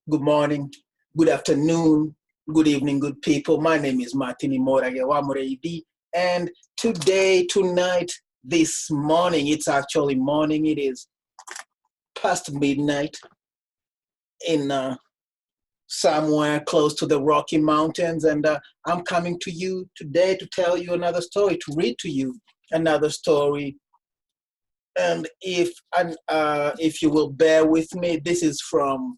Good morning, good afternoon, good evening, good people. My name is Martini Moragewamureidi, and tonight, this morning, it's actually morning. It is past midnight in somewhere close to the Rocky Mountains, and I'm coming to you today to tell you another story, to read to you another story. And if you will bear with me, this is from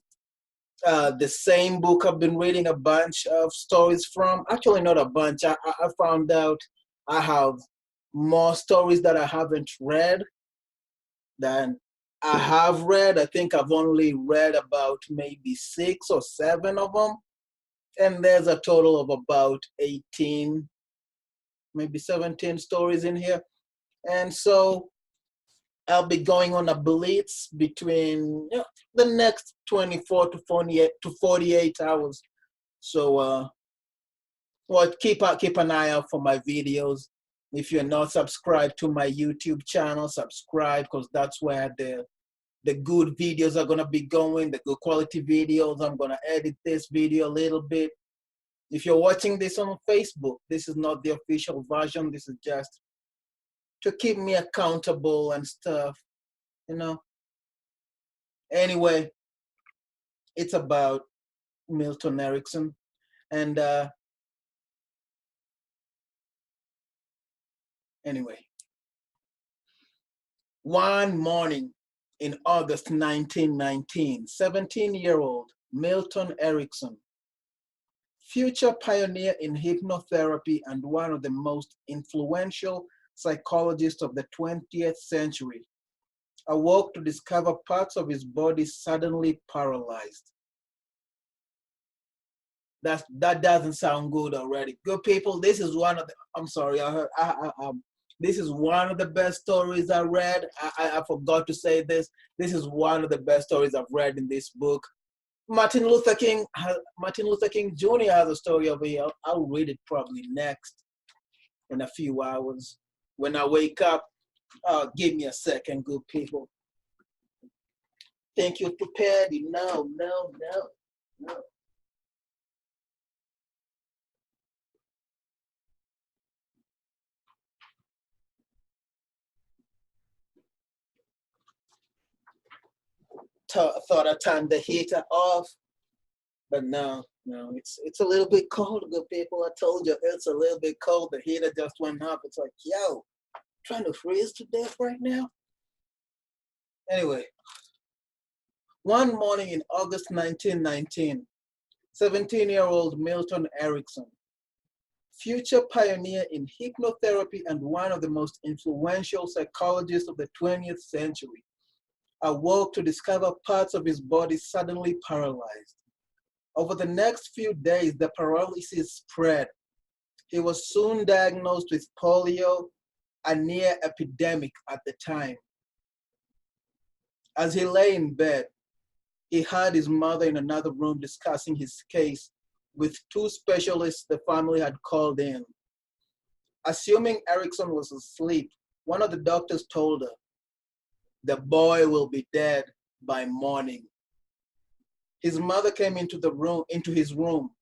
the same book I've been reading a bunch of stories from. Actually, not a bunch. I found out I have more stories that I haven't read than I have read. I think I've only read about maybe 6 or 7 of them. And there's a total of about 18, maybe 17 stories in here. And so I'll be going on a blitz between the next 24 to 48 hours. So, keep an eye out for my videos. If you're not subscribed to my YouTube channel, subscribe, because that's where the good videos are gonna be going, the good quality videos. I'm gonna edit this video a little bit. If you're watching this on Facebook, this is not the official version. This is just to keep me accountable and stuff, you know. Anyway, it's about Milton Erickson. And anyway, one morning in August 1919, 17-year-old Milton Erickson, future pioneer in hypnotherapy and one of the most influential psychologists of the 20th century, awoke to discover parts of his body suddenly paralyzed. That doesn't sound good already. Good people, this is one of the, I'm sorry, this is one of the best stories I read. I forgot to say this. This is one of the best stories I've read in this book. Martin Luther King Jr. has a story over here. I'll read it probably next in a few hours. When I wake up, give me a second, good people. Think you're prepared? No. Thought I turned the heater off, but no, it's a little bit cold, good people. I told you it's a little bit cold. The heater just went up. It's like, yo, trying to freeze to death right now. Anyway, one morning in August 1919, 17-year-old Milton Erickson, future pioneer in hypnotherapy and one of the most influential psychologists of the 20th century, awoke to discover parts of his body suddenly paralyzed. Over the next few days, the paralysis spread. He was soon diagnosed with polio, a near epidemic at the time. As he lay in bed, he heard his mother in another room discussing his case with 2 specialists the family had called in. Assuming Erickson was asleep, one of the doctors told her, "The boy will be dead by morning." His mother came into his room,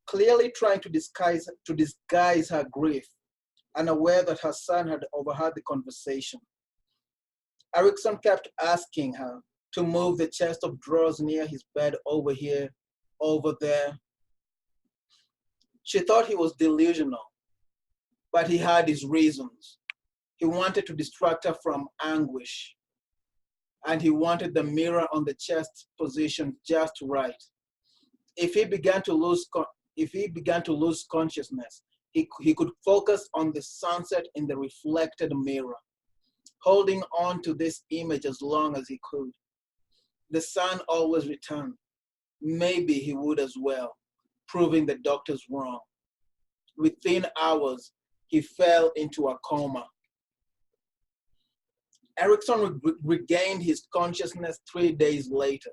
clearly trying to disguise her grief, unaware that her son had overheard the conversation. Erickson kept asking her to move the chest of drawers near his bed over here, over there. She thought he was delusional, but he had his reasons. He wanted to distract her from anguish, and he wanted the mirror on the chest positioned just right. If he began to lose consciousness, he could focus on the sunset in the reflected mirror, holding on to this image as long as he could. The sun always returned. Maybe he would as well, proving the doctors wrong. Within hours, he fell into a coma. Erickson regained his consciousness 3 days later.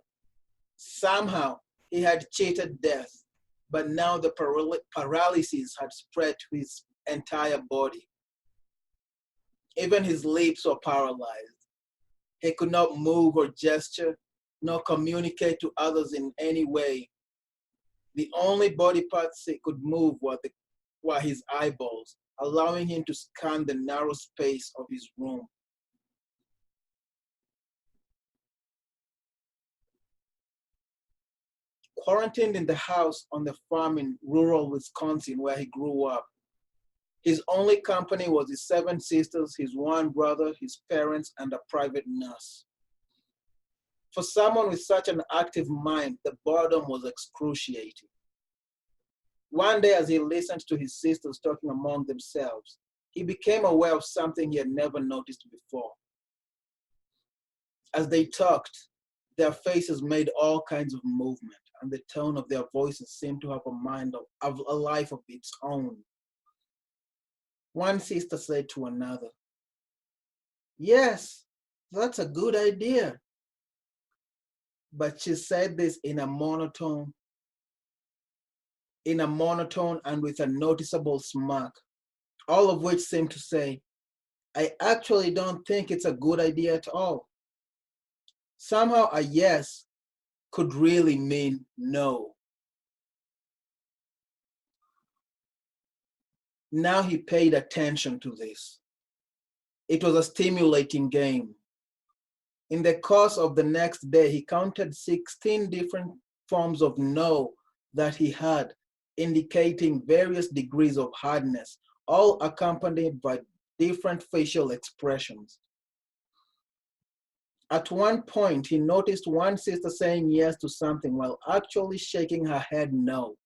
Somehow, he had cheated death, but now the paralysis had spread to his entire body. Even his lips were paralyzed. He could not move or gesture, nor communicate to others in any way. The only body parts he could move were his eyeballs, allowing him to scan the narrow space of his room. Quarantined in the house on the farm in rural Wisconsin where he grew up, his only company was his 7 sisters, his 1 brother, his parents, and a private nurse. For someone with such an active mind, the boredom was excruciating. One day, as he listened to his sisters talking among themselves, he became aware of something he had never noticed before. As they talked, their faces made all kinds of movement, and the tone of their voices seemed to have a life of its own. One sister said to another, "Yes, that's a good idea." But she said this in a monotone and with a noticeable smirk, all of which seemed to say, "I actually don't think it's a good idea at all." Somehow a yes could really mean no. Now he paid attention to this. It was a stimulating game. In the course of the next day, he counted 16 different forms of no that he had, indicating various degrees of hardness, all accompanied by different facial expressions. At one point, he noticed one sister saying yes to something while actually shaking her head no.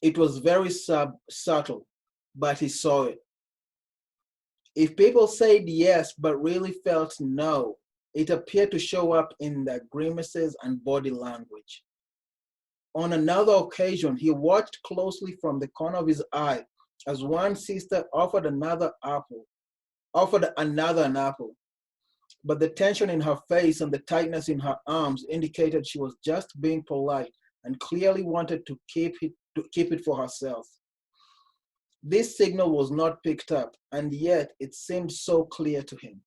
It was very subtle, but he saw it. If people said yes but really felt no, it appeared to show up in their grimaces and body language. On another occasion, he watched closely from the corner of his eye as one sister offered another an apple, but the tension in her face and the tightness in her arms indicated she was just being polite and clearly wanted to keep it for herself. This signal was not picked up, and yet it seemed so clear to him.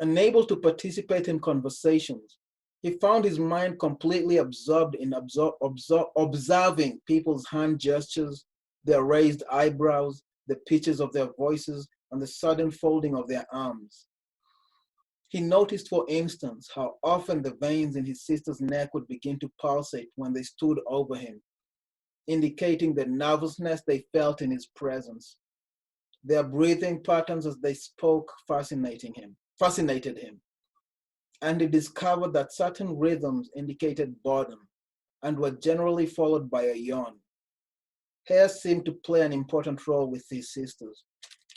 Unable to participate in conversations, he found his mind completely absorbed in observing people's hand gestures, their raised eyebrows, the pitches of their voices, and the sudden folding of their arms. He noticed, for instance, how often the veins in his sister's neck would begin to pulsate when they stood over him, indicating the nervousness they felt in his presence. Their breathing patterns as they spoke fascinated him. And he discovered that certain rhythms indicated boredom and were generally followed by a yawn. Hair seemed to play an important role with his sisters.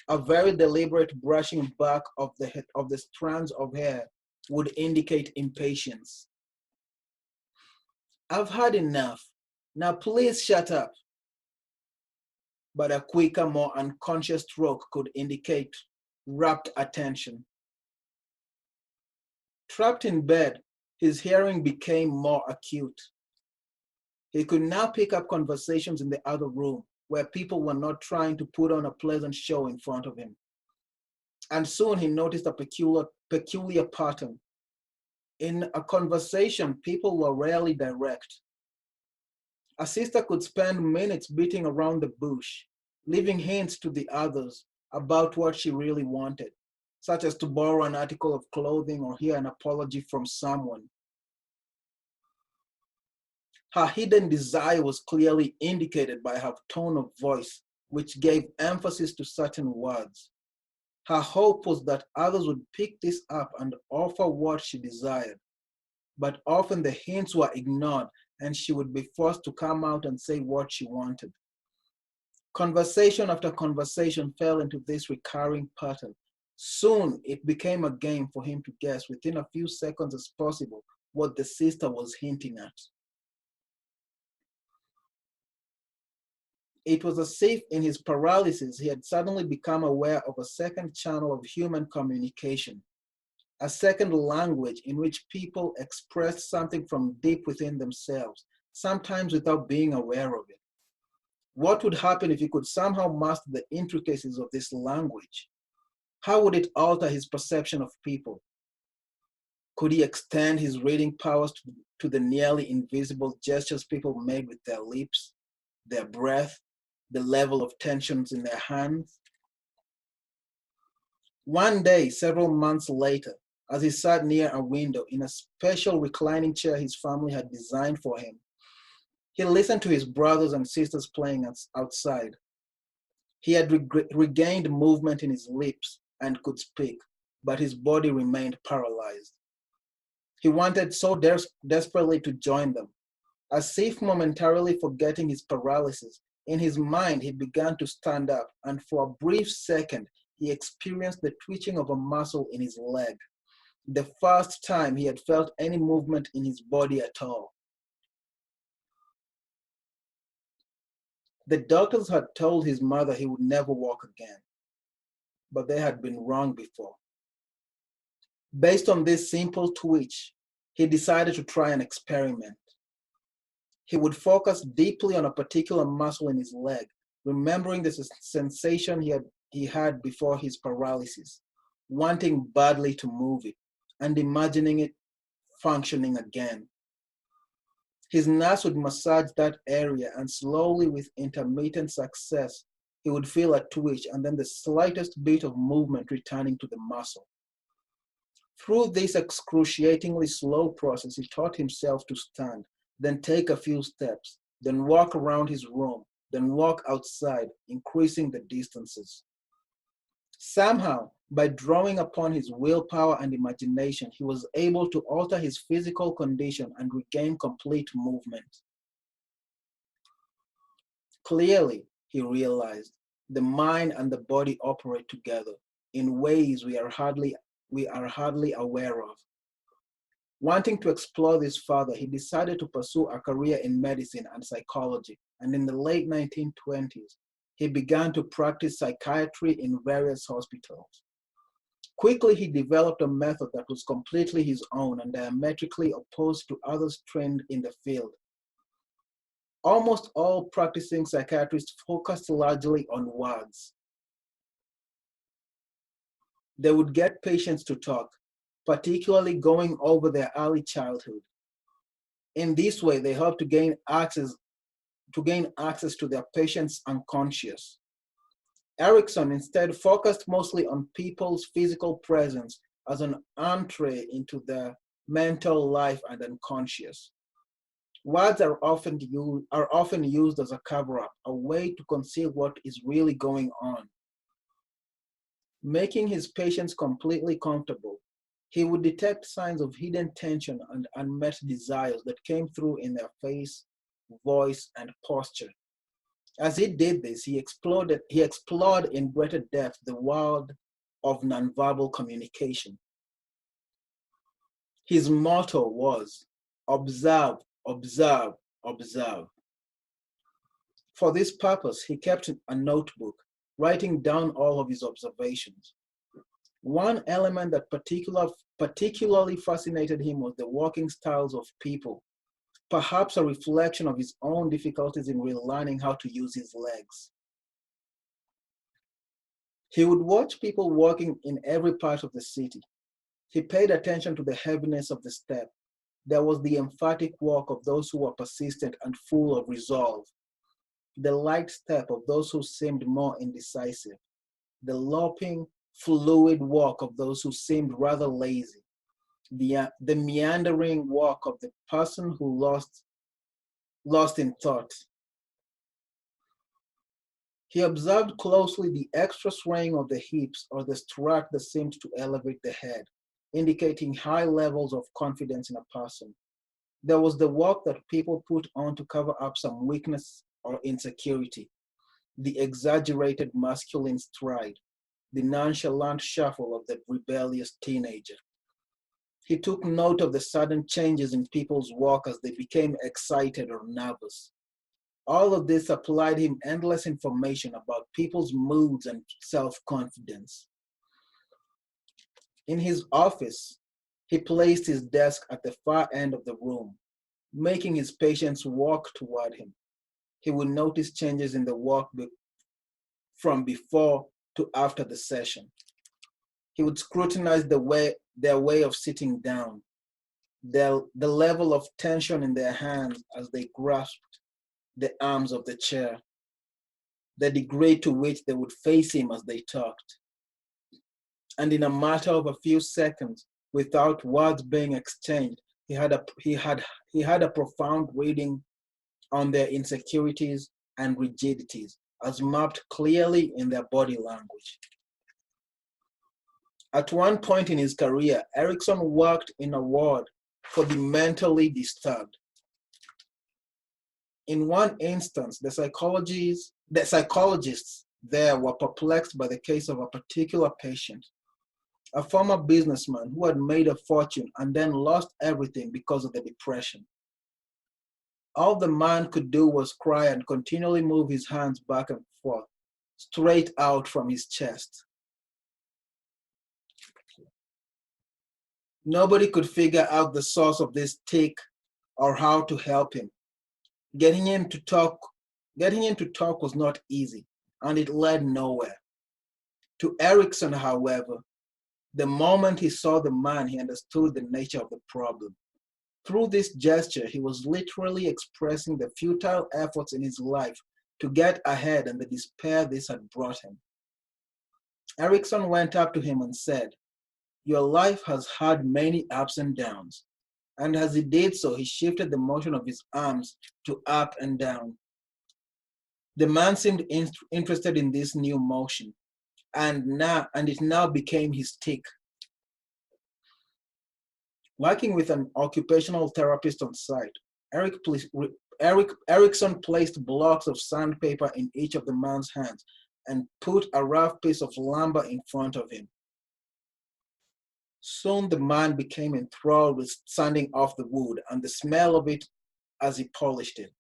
A very deliberate brushing back of the strands of hair would indicate impatience. "I've had enough. Now please shut up." But a quicker, more unconscious stroke could indicate rapt attention. Trapped in bed, his hearing became more acute. He could now pick up conversations in the other room where people were not trying to put on a pleasant show in front of him. And soon he noticed a peculiar pattern. In a conversation, people were rarely direct. A sister could spend minutes beating around the bush, leaving hints to the others about what she really wanted, such as to borrow an article of clothing or hear an apology from someone. Her hidden desire was clearly indicated by her tone of voice, which gave emphasis to certain words. Her hope was that others would pick this up and offer what she desired, but often the hints were ignored and she would be forced to come out and say what she wanted. Conversation after conversation fell into this recurring pattern. Soon it became a game for him to guess within a few seconds as possible what the sister was hinting at. It was as if in his paralysis he had suddenly become aware of a second channel of human communication, a second language in which people expressed something from deep within themselves, sometimes without being aware of it. What would happen if he could somehow master the intricacies of this language? How would it alter his perception of people? Could he extend his reading powers to the nearly invisible gestures people made with their lips, their breath, the level of tensions in their hands? One day, several months later, as he sat near a window in a special reclining chair his family had designed for him, he listened to his brothers and sisters playing outside. He had regained movement in his lips and could speak, but his body remained paralyzed. He wanted so desperately to join them. As if momentarily forgetting his paralysis, in his mind he began to stand up, and for a brief second he experienced the twitching of a muscle in his leg, the first time he had felt any movement in his body at all. The doctors had told his mother he would never walk again, but they had been wrong before. Based on this simple twitch, he decided to try an experiment. He would focus deeply on a particular muscle in his leg, remembering the sensation he had before his paralysis, wanting badly to move it, and imagining it functioning again. His nurse would massage that area, and slowly, with intermittent success, he would feel a twitch and then the slightest bit of movement returning to the muscle. Through this excruciatingly slow process, he taught himself to stand, then take a few steps, then walk around his room, then walk outside, increasing the distances. Somehow, by drawing upon his willpower and imagination, he was able to alter his physical condition and regain complete movement. Clearly, he realized, the mind and the body operate together in ways we are hardly aware of. Wanting to explore this further, he decided to pursue a career in medicine and psychology, and in the late 1920s, he began to practice psychiatry in various hospitals. Quickly, he developed a method that was completely his own and diametrically opposed to others trained in the field. Almost all practicing psychiatrists focused largely on words. They would get patients to talk, particularly going over their early childhood. In this way, they helped to gain access to their patients' unconscious. Erickson instead focused mostly on people's physical presence as an entree into their mental life and unconscious. Words are often used as a cover-up, a way to conceal what is really going on. Making his patients completely comfortable, he would detect signs of hidden tension and unmet desires that came through in their face, voice, and posture. As he did this, he explored in greater depth the world of nonverbal communication. His motto was, observe, observe, observe. For this purpose, he kept a notebook, writing down all of his observations. One element that particularly fascinated him was the walking styles of people, perhaps a reflection of his own difficulties in relearning how to use his legs. He would watch people walking in every part of the city. He paid attention to the heaviness of the step. There was the emphatic walk of those who were persistent and full of resolve, the light step of those who seemed more indecisive, the loping, fluid walk of those who seemed rather lazy, the meandering walk of the person who lost in thought. He observed closely the extra swaying of the hips or the strut that seemed to elevate the head, indicating high levels of confidence in a person. There was the walk that people put on to cover up some weakness or insecurity, the exaggerated masculine stride, the nonchalant shuffle of the rebellious teenager. He took note of the sudden changes in people's walk as they became excited or nervous. All of this supplied him endless information about people's moods and self-confidence. In his office, he placed his desk at the far end of the room, making his patients walk toward him. He would notice changes in the walk from before to after the session. He would scrutinize their way of sitting down, the level of tension in their hands as they grasped the arms of the chair, the degree to which they would face him as they talked. And in a matter of a few seconds, without words being exchanged, he had a profound reading on their insecurities and rigidities, as mapped clearly in their body language. At one point in his career, Erickson worked in a ward for the mentally disturbed. In one instance, the psychologists there were perplexed by the case of a particular patient, a former businessman who had made a fortune and then lost everything because of the depression. All the man could do was cry and continually move his hands back and forth, straight out from his chest. Nobody could figure out the source of this tic or how to help him. Getting him to talk was not easy, and it led nowhere. To Erickson, however, the moment he saw the man, he understood the nature of the problem. Through this gesture, he was literally expressing the futile efforts in his life to get ahead and the despair this had brought him. Erickson went up to him and said, "Your life has had many ups and downs." And as he did so, he shifted the motion of his arms to up and down. The man seemed interested in this new motion, and it now became his tic. Working with an occupational therapist on site, Erickson placed blocks of sandpaper in each of the man's hands and put a rough piece of lumber in front of him. Soon the man became enthralled with sanding off the wood and the smell of it as he polished it.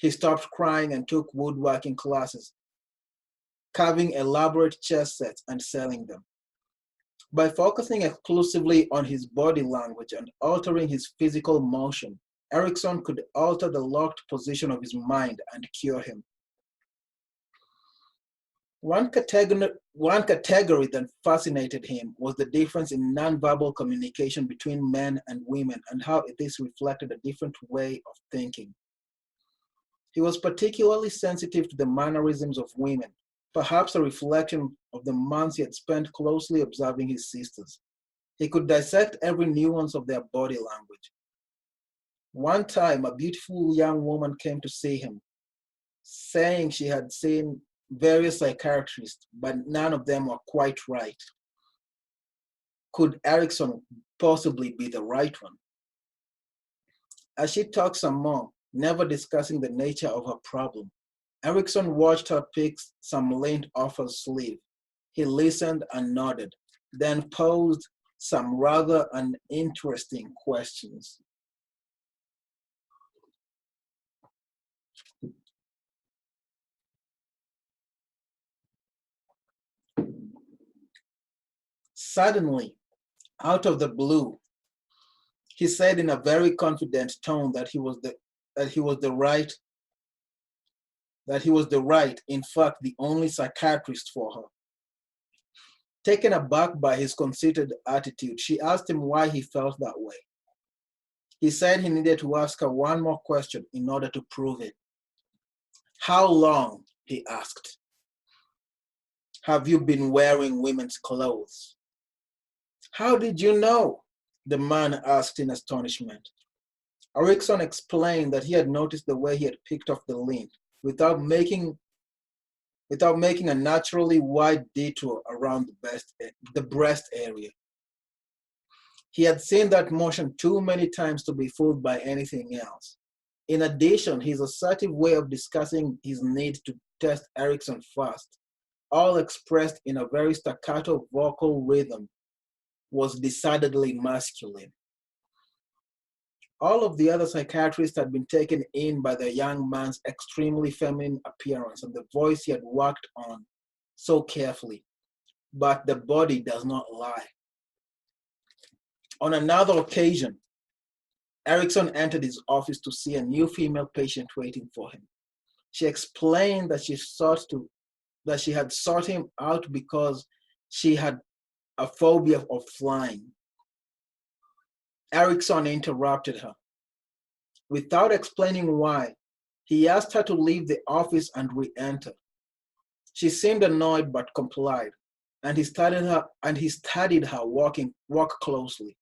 He stopped crying and took woodworking classes, carving elaborate chess sets and selling them. By focusing exclusively on his body language and altering his physical motion, Erickson could alter the locked position of his mind and cure him. One category that fascinated him was the difference in nonverbal communication between men and women and how this reflected a different way of thinking. He was particularly sensitive to the mannerisms of women, perhaps a reflection of the months he had spent closely observing his sisters. He could dissect every nuance of their body language. One time, a beautiful young woman came to see him, saying she had seen various psychiatrists, but none of them were quite right. Could Erickson possibly be the right one? As she talked some more, never discussing the nature of her problem, Erickson watched her pick some lint off her sleeve. He listened and nodded, then posed some rather uninteresting questions. Suddenly, out of the blue, he said in a very confident tone that he was the right, in fact, the only psychiatrist for her. Taken aback by his conceited attitude, she asked him why he felt that way. He said he needed to ask her one more question in order to prove it. "How long," he asked, "have you been wearing women's clothes?" "How did you know?" the man asked in astonishment. Erickson explained that he had noticed the way he had picked off the lint without making a naturally wide detour around the breast area. He had seen that motion too many times to be fooled by anything else. In addition, his assertive way of discussing his need to test Erickson first, all expressed in a very staccato vocal rhythm, was decidedly masculine. All of the other psychiatrists had been taken in by the young man's extremely feminine appearance and the voice he had worked on so carefully. But the body does not lie. On another occasion, Erickson entered his office to see a new female patient waiting for him. She explained that she had sought him out because she had a phobia of flying. Erickson interrupted her. Without explaining why, he asked her to leave the office and re-enter. She seemed annoyed but complied, and he studied her walk closely,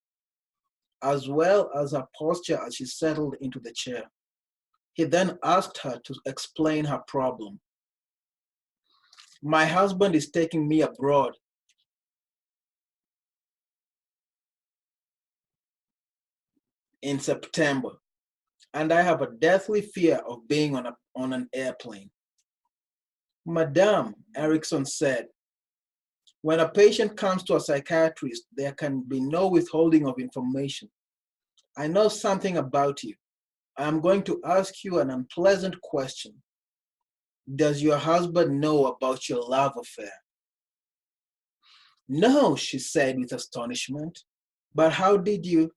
as well as her posture as she settled into the chair. He then asked her to explain her problem. My husband is taking me abroad. In September, and I have a deathly fear of being on an airplane. Madame, Erickson said, when a patient comes to a psychiatrist, there can be no withholding of information. I know something about you. I am going to ask you an unpleasant question. Does your husband know about your love affair? No, she said with astonishment. But how did you?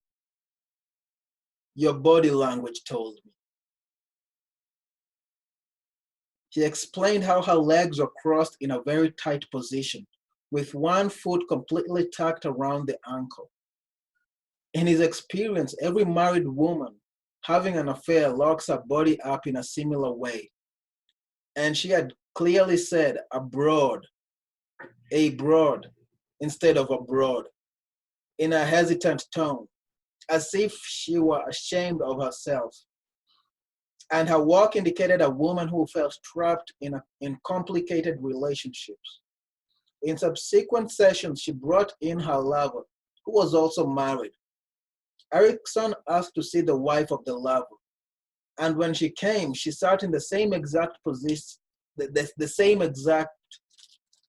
Your body language told me. He explained how her legs were crossed in a very tight position, with one foot completely tucked around the ankle. In his experience, every married woman having an affair locks her body up in a similar way. And she had clearly said abroad, instead of abroad, in a hesitant tone, as if she were ashamed of herself. And her walk indicated a woman who felt trapped in complicated relationships. In subsequent sessions, she brought in her lover, who was also married. Erickson asked to see the wife of the lover. And when she came, she sat in the same exact position, the same exact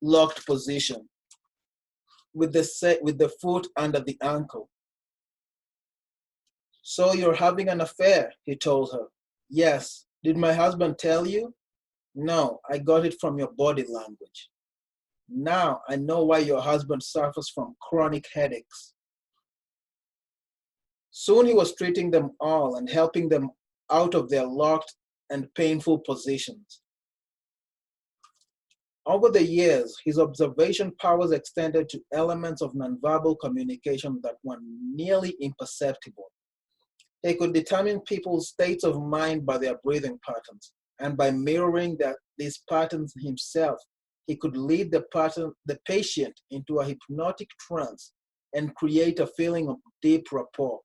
locked position, with the foot under the ankle. So you're having an affair, he told her. Yes. Did my husband tell you? No, I got it from your body language. Now I know why your husband suffers from chronic headaches. Soon he was treating them all and helping them out of their locked and painful positions. Over the years, his observation powers extended to elements of nonverbal communication that were nearly imperceptible. He could determine people's states of mind by their breathing patterns, and by mirroring these patterns himself, he could lead the patient into a hypnotic trance and create a feeling of deep rapport.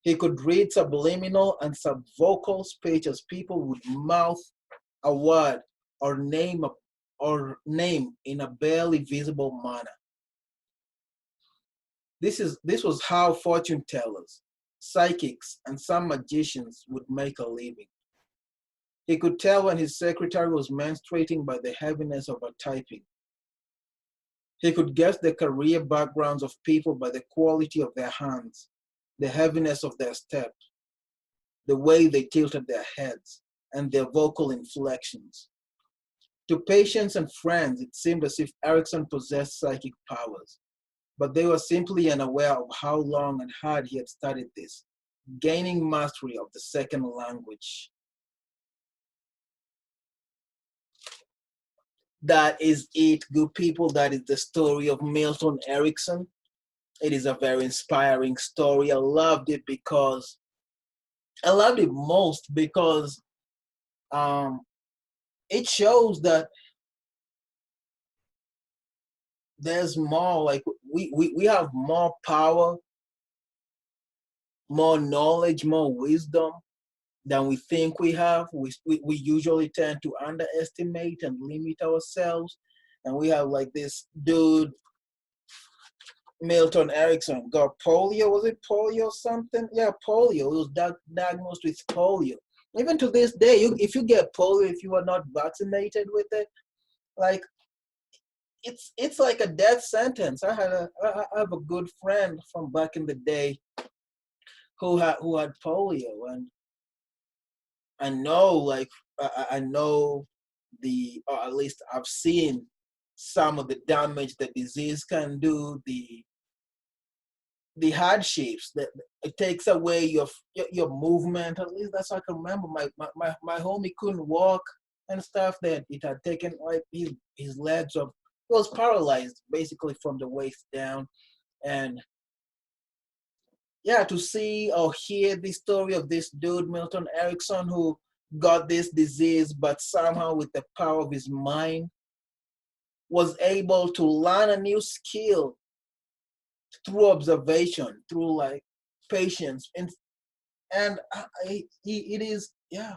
He could read subliminal and subvocal speech as people would mouth a word or name in a barely visible manner. This was how fortune tellers, psychics, and some magicians would make a living. He could tell when his secretary was menstruating by the heaviness of her typing. He could guess the career backgrounds of people by the quality of their hands, the heaviness of their step, the way they tilted their heads, and their vocal inflections. To patients and friends, it seemed as if Erickson possessed psychic powers, but they were simply unaware of how long and hard he had studied this, gaining mastery of the second language. That is it, good people. That is the story of Milton Erickson. It is a very inspiring story. I loved it most because it shows that there's more, like we have more power, more knowledge, more wisdom than we think we have. We usually tend to underestimate and limit ourselves. And we have like this dude, Milton Erickson, got polio. Was it polio or something? Yeah, polio. He was diagnosed with polio. Even to this day, if you get polio, if you are not vaccinated with it, like it's like a death sentence. I have a good friend from back in the day who had polio, and I know, like, I know or at least I've seen some of the damage the disease can do, the hardships that it takes away your movement. At least that's what I can remember. My homie couldn't walk and stuff. That it had taken like his legs was paralyzed basically from the waist down. And yeah, to see or hear the story of this dude, Milton Erickson, who got this disease, but somehow with the power of his mind was able to learn a new skill through observation, through like patience, and it is, yeah,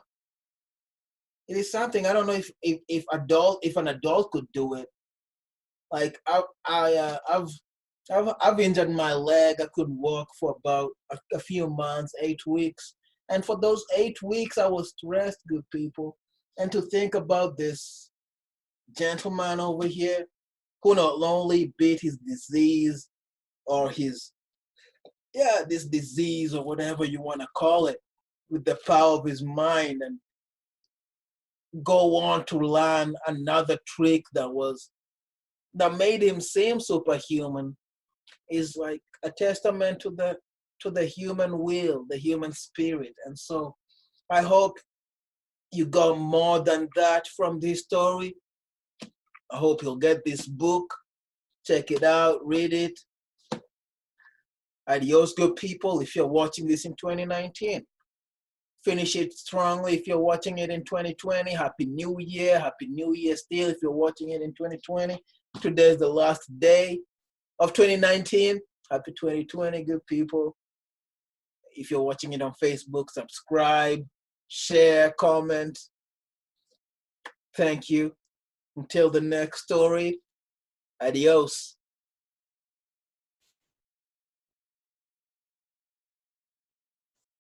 it is something. I don't know if an adult could do it. Like I've injured my leg. I couldn't walk for about a few months, 8 weeks, and for those 8 weeks I was stressed, good people. And to think about this gentleman over here who not only beat his disease or his, yeah, this disease or whatever you want to call it, with the power of his mind, and go on to learn another trick that made him seem superhuman, is like a testament to the human will, the human spirit. And so I hope you got more than that from this story. I hope you'll get this book, check it out, read it. Adios, good people, if you're watching this in 2019. Finish it strongly if you're watching it in 2020. Happy New Year. Happy New Year still if you're watching it in 2020. Today's the last day of 2019. Happy 2020, good people. If you're watching it on Facebook, subscribe, share, comment. Thank you. Until the next story, adios.